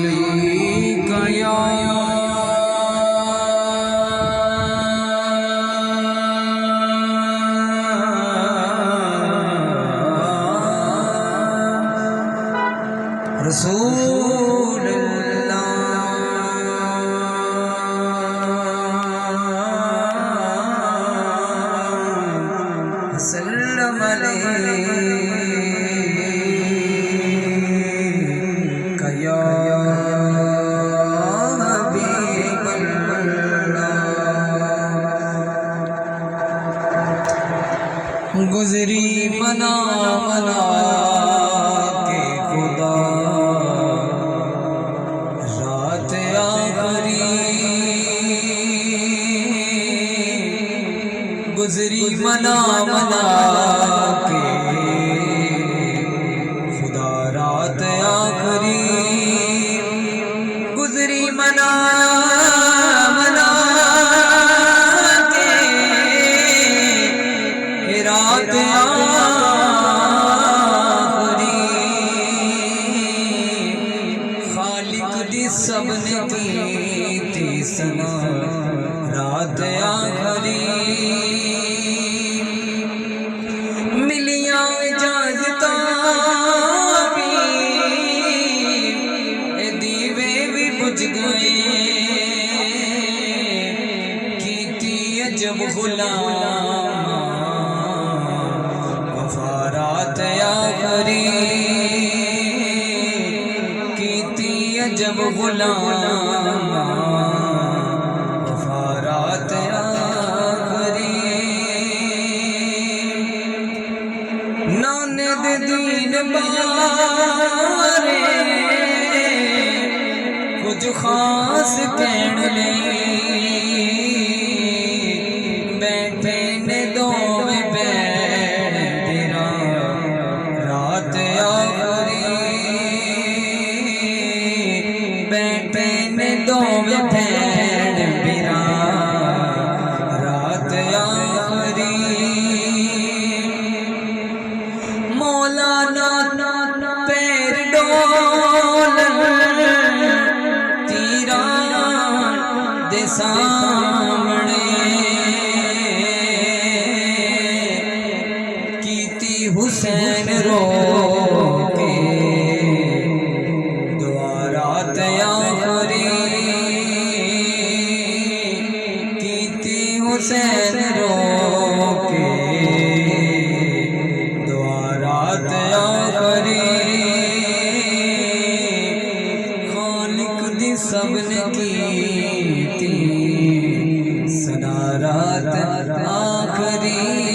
علیک یا رسول اللہ سلم علیک یا حبیب اللہ گزری منا منا کے خدا رات آخری گزری منا منا کے خدا رات آخری گزری منا منا کے رات آخری خالق دی سب نے کی تھی سنا رات آخری ملیاں اجازتاں بھی اے دیوے بھی بجھ گئے کیتی عجب غلام وفا رات آخری کیتی عجب غلام وفا رات نانے دے دین بارے کچھ خاص کہن لے بیٹھے نے دوویں بین تیرا رات آخری بیٹھے نے دوویں بین تیرا رات آخری مولانا پیر ڈولن تیران دے سامنے کیتی حسین رو کے دعا رات آخری کیتی حسین رو کے خالق دی سب نے کی تھی سنا رات آخری